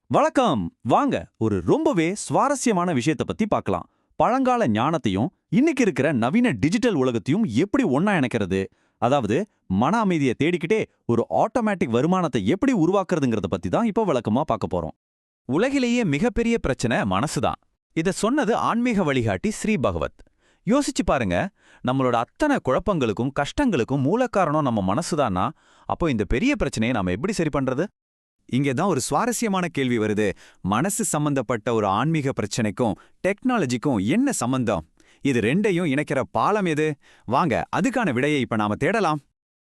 வணக்கம். வாங்க ஒரு ரொம்பவே சுவாரஸ்யமான விஷயத்தை பத்தி பார்க்கலாம். பழங்கால ஞானத்தையும் இன்னைக்கு இருக்கிற நவீன டிஜிட்டல் உலகத்தையும் எப்படி ஒண்ணா இணைக்கிறது, அதாவது மன அமைதியை தேடிக்கிட்டே ஒரு ஆட்டோமேட்டிக் வருமானத்தை எப்படி உருவாக்குறதுங்கிறத பத்தி தான் இப்போ விளக்கமா பார்க்க போறோம். உலகிலேயே மிகப்பெரிய பிரச்சனை மனசுதான். இத சொன்னது ஆன்மீக வழிகாட்டி ஸ்ரீ பகவத். யோசிச்சு பாருங்க, நம்மளோட அத்தனை குழப்பங்களுக்கும் கஷ்டங்களுக்கும் மூல காரணம் நம்ம மனசுதான்னா, அப்போ இந்த பெரிய பிரச்சனையை நாம எப்படி சரி பண்றது? இங்கே தான் ஒரு சுவாரஸ்யமான கேள்வி வருது. மனசு சம்பந்தப்பட்ட ஒரு ஆன்மீக பிரச்சனைக்கும் டெக்னாலஜிக்கும் என்ன சம்பந்தம்? இது ரெண்டையும் இணைக்கிற பாலம் எது? வாங்க அதுக்கான விடையை இப்ப நாம தேடலாம்.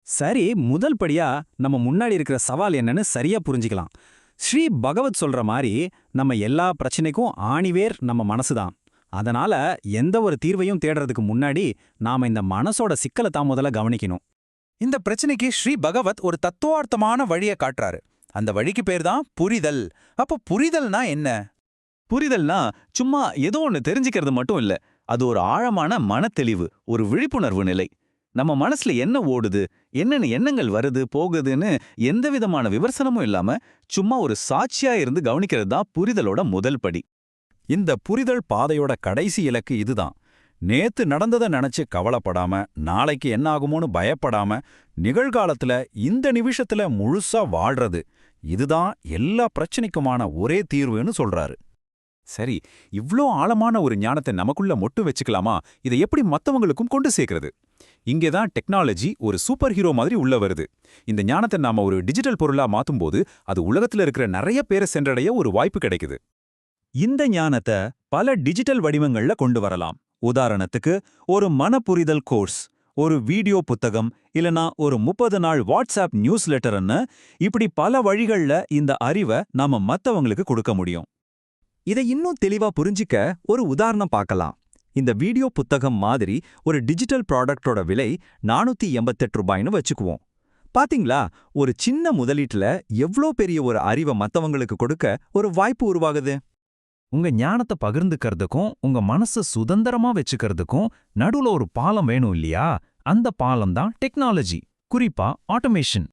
சரி, முதல் படியா நம்ம முன்னாடி இருக்கிற சவால் என்னன்னு சரியா புரிஞ்சுக்கலாம். ஸ்ரீ பகவத் சொல்ற மாதிரி நம்ம எல்லா பிரச்சனைக்கும் ஆணிவேர் நம்ம மனசுதான். அதனால எந்த ஒரு தீர்வையும் தேடுறதுக்கு முன்னாடி நாம இந்த மனசோட சிக்கலை தான் முதல்ல கவனிக்கணும். இந்த பிரச்சனைக்கு ஸ்ரீ பகவத் ஒரு தத்துவார்த்தமான வழியை காட்டுறாரு. அந்த வழிக்கு பேர் தான் புரிதல். அப்போ புரிதல்னா என்ன? புரிதல்னா சும்மா ஏதோ ஒன்று தெரிஞ்சுக்கிறது மட்டும் இல்ல, அது ஒரு ஆழமான மனத்தெளிவு, ஒரு விழிப்புணர்வு நிலை. நம்ம மனசுல என்ன ஓடுது, என்னென்ன எண்ணங்கள் வருது போகுதுன்னு எந்த விதமான விமர்சனமும் இல்லாம சும்மா ஒரு சாட்சியா இருந்து கவனிக்கிறது தான் புரிதலோட முதல் படி. இந்த புரிதல் பாதையோட கடைசி இலக்கு இதுதான். நேத்து நடந்ததை நினைச்சு கவலைப்படாம, நாளைக்கு என்ன ஆகுமோன்னு பயப்படாம, நிகழ்காலத்துல இந்த நிமிஷத்துல முழுசா வாழ்றது. இதுதான் எல்லா பிரச்சனைக்குமான ஒரே தீர்வுன்னு சொல்றாரு. சரி, இவ்ளோ ஆழமான ஒரு ஞானத்தை நமக்குள்ள மொட்டு வச்சுக்கலாமா? இதை எப்படி மத்தவங்களுக்கும் கொண்டு சேர்க்கிறது? இங்கேதான் டெக்னாலஜி ஒரு சூப்பர் ஹீரோ மாதிரி உள்ள வருது. இந்த ஞானத்தை நாம ஒரு டிஜிட்டல் பொருளா மாத்தும்போது அது உலகத்துல இருக்கிற நிறைய பேரை சென்றடைய ஒரு வாய்ப்பு கிடைக்குது. இந்த ஞானத்தை பல டிஜிட்டல் வடிவங்கள்ல கொண்டு வரலாம். உதாரணத்துக்கு ஒரு மனப்புரிதல் கோர்ஸ், ஒரு வீடியோ புத்தகம், இல்லனா ஒரு 30 நாள் வாட்ஸ்அப் நியூஸ் லெட்டர்ன்னு இப்படி பல வழிகள்ல இந்த அறிவை நாம மத்தவங்களுக்கு கொடுக்க முடியும். இதை இன்னும் தெளிவா புரிஞ்சிக்க ஒரு உதாரணம் பார்க்கலாம். இந்த வீடியோ புத்தகம் மாதிரி ஒரு டிஜிட்டல் ப்ராடக்டோட விலை 488 ரூபாய்னு வச்சுக்குவோம். பாத்தீங்களா, ஒரு சின்ன முதலீட்டுல எவ்ளோ பெரிய ஒரு அறிவை மத்தவங்களுக்கு கொடுக்க ஒரு வாய்ப்பு உருவாகுது. உங்க ஞானத்தை பகிர்ந்துக்கிறதுக்கும் உங்க மனசை சுதந்திரமா வச்சுக்கிறதுக்கும் நடுவுல ஒரு பாலம் வேணும் இல்லையா? அந்த பாலம் தான் டெக்னாலஜி, குறிப்பா ஆட்டோமேஷன்.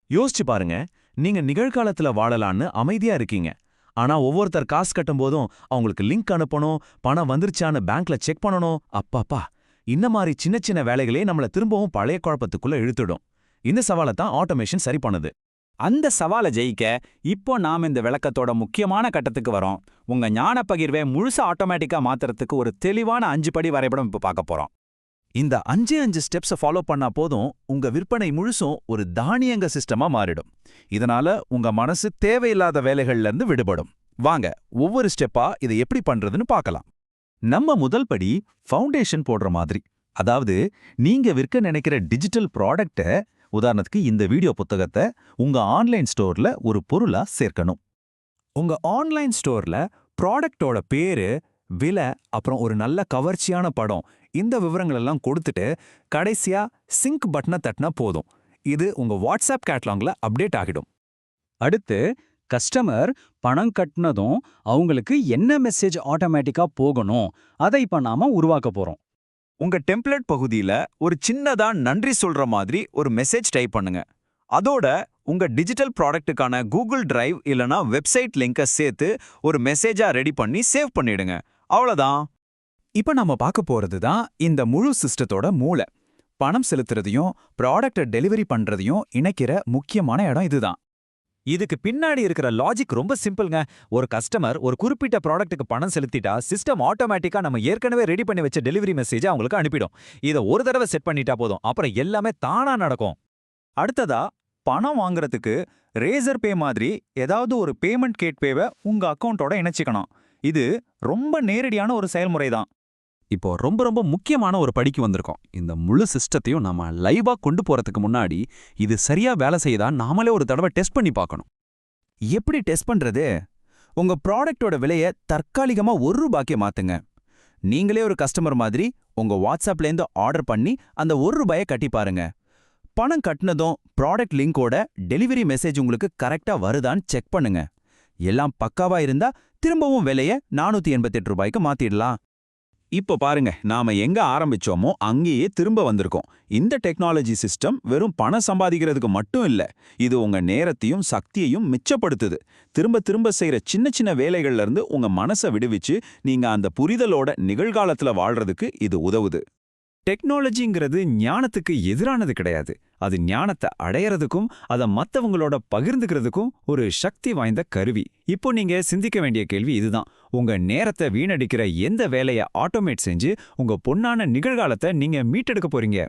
யோசிச்சு பாருங்க, நீங்க நிகழ்காலத்துல வாழலான்னு அமைதியா இருக்கீங்க. ஆனா ஒவ்வொருத்தர் காசு கட்டும் போதும் அவங்களுக்கு லிங்க் அனுப்பணும், பணம் வந்துருச்சான்னு பேங்க்ல செக் பண்ணணும். அப்பாப்பா, இந்த மாதிரி சின்ன சின்ன வேலைகளே நம்மள திரும்பவும் பழைய குழப்பத்துக்குள்ள இழுத்துடும். இந்த சவாலை தான் ஆட்டோமேஷன் சரி பண்ணுது. அந்த சவாலை ஜெயிக்க இப்போ நாம இந்த விளக்கத்தோட முக்கியமான கட்டத்துக்கு வரோம். உங்க ஞான பகிர்வை முழுசா ஆட்டோமேட்டிக்கா மாத்துறதுக்கு ஒரு தெளிவான 5 படி வரைபடம் இப்ப பார்க்க போறோம். இந்த 5 ஸ்டெப்ஸை ஃபாலோ பண்ணா போதும் உங்க விற்பனை முழுசும் ஒரு தானியங்க சிஸ்டமா மாறிடும். இதனால உங்க மனசு தேவையில்லாத வேலைகள்ல இருந்து விடுபடும். வாங்க ஒவ்வொரு ஸ்டெப்பா இதை எப்படி பண்றதுன்னு பார்க்கலாம். நம்ம முதல் படி ஃபவுண்டேஷன் போடுற மாதிரி. அதாவது நீங்க விற்க நினைக்கிற டிஜிட்டல் ப்ராடக்ட்டை, உதாரணத்துக்கு இந்த வீடியோ புத்தகத்தை, உங்க ஆன்லைன் ஸ்டோர்ல ஒரு பொருளா சேர்க்கணும். உங்க ஆன்லைன் ஸ்டோர்ல ப்ராடக்டோட பேரு, விலை, அப்புறம் ஒரு நல்ல கவர்ச்சியான படம், இந்த விவரங்கள் எல்லாம் கொடுத்துட்டு கடைசியா சிங்க் பட்டனை தட்டினா போதும். இது உங்க வாட்ஸ்அப் கேட்லாக்ல அப்டேட் ஆகிடும். அடுத்து கஸ்டமர் பணம் கட்டினதும் அவங்களுக்கு என்ன மெசேஜ் ஆட்டோமேட்டிக்கா போகணும், அதை இப்ப நாம உருவாக்க போறோம். உங்க டெம்ப்ளேட் பகுதியில ஒரு சின்னதா நன்றி சொல்ற மாதிரி ஒரு மெசேஜ் டைப் பண்ணுங்க. அதோட உங்க டிஜிட்டல் ப்ராடக்ட்டுக்கான கூகுள் டிரைவ் இல்லனா வெப்சைட் லிங்கை சேர்த்து ஒரு மெசேஜா ரெடி பண்ணி சேவ் பண்ணிடுங்க. அவ்வளவுதான். இப்ப நாம பார்க்க போறது தான் இந்த முழு சிஸ்டத்தோட மூளை. பணம் செலுத்துறதையும் ப்ராடக்ட்டை டெலிவரி பண்றதையும் இணைக்கிற முக்கியமான இடம் இதுதான். இதுக்கு பின்னாடி இருக்கிற லாஜிக் ரொம்ப சிம்பிள்ங்க. ஒரு கஸ்டமர் ஒரு குறிப்பிட்ட ப்ராடக்ட்டுக்கு பணம் செலுத்திட்டா சிஸ்டம் ஆட்டோமேட்டிக்கா நம்ம ஏற்கனவே ரெடி பண்ணி வச்ச டெலிவரி மெசேஜ் அவங்களுக்கு அனுப்பிடும். இதை ஒரு தடவை செட் பண்ணிட்டா போதும், அப்புறம் எல்லாமே தானா நடக்கும். அடுத்ததா, பணம் வாங்குறதுக்கு ரேசர் பே மாதிரி ஏதாவது ஒரு பேமெண்ட் கேட்வேவை உங்க அக்கௌண்ட்டோட இணைச்சிக்கணும். இது ரொம்ப நேரடியான ஒரு செயல்முறை தான். இப்போ ரொம்ப முக்கியமான ஒரு படிக்கு வந்திருக்கோம். இந்த முழு சிஸ்டத்தையும் நாம லைவா கொண்டு போறதுக்கு முன்னாடி இது சரியா வேலை செய்யுதா நாமளே ஒரு தடவை டெஸ்ட் பண்ணி பார்க்கணும். எப்படி டெஸ்ட் பண்றது? உங்க ப்ராடக்ட்டோட விலையை தற்காலிகமா ₹1 மாத்துங்க. நீங்களே ஒரு கஸ்டமர் மாதிரி உங்க வாட்ஸ்அப்லேருந்து ஆர்டர் பண்ணி அந்த ₹1 கட்டி பாருங்க. பணம் கட்டினதும் ப்ராடக்ட் லிங்கோட டெலிவரி மெசேஜ் உங்களுக்கு கரெக்டா வருதான்னு செக் பண்ணுங்க. எல்லாம் பக்காவா இருந்தா திரும்பவும் விலையை ₹488 மாத்திடலாம். இப்போ பாருங்க, நாம எங்க ஆரம்பிச்சோமோ அங்கேயே திரும்ப வந்திருக்கோம். இந்த டெக்னாலஜி சிஸ்டம் வெறும் பணம் சம்பாதிக்கிறதுக்கு மட்டும் இல்ல, இது உங்க நேரத்தையும் சக்தியையும் மிச்சப்படுத்துது. திரும்ப திரும்ப செய்யற சின்ன சின்ன வேலைகள்ல இருந்து உங்க மனசை விடுவிச்சு நீங்க அந்த புரிதலோட நிகழ்காலத்துல வாழ்றதுக்கு இது உதவுது. டெக்னாலஜிங்கிறது ஞானத்துக்கு எதிரானது கிடையாது. அது ஞானத்தை அடையறதுக்கும் அதை மத்தவங்களோட பகிர்ந்துக்கிறதுக்கும் ஒரு சக்தி வாய்ந்த கருவி. இப்போ நீங்க சிந்திக்க வேண்டிய கேள்வி இதுதான்: உங்க நேரத்தை வீணடிக்கிற எந்த வேலையை ஆட்டோமேட் செஞ்சு உங்க பொன்னான நிகழ்காலத்தை நீங்க மீட்டெடுக்க போறீங்க?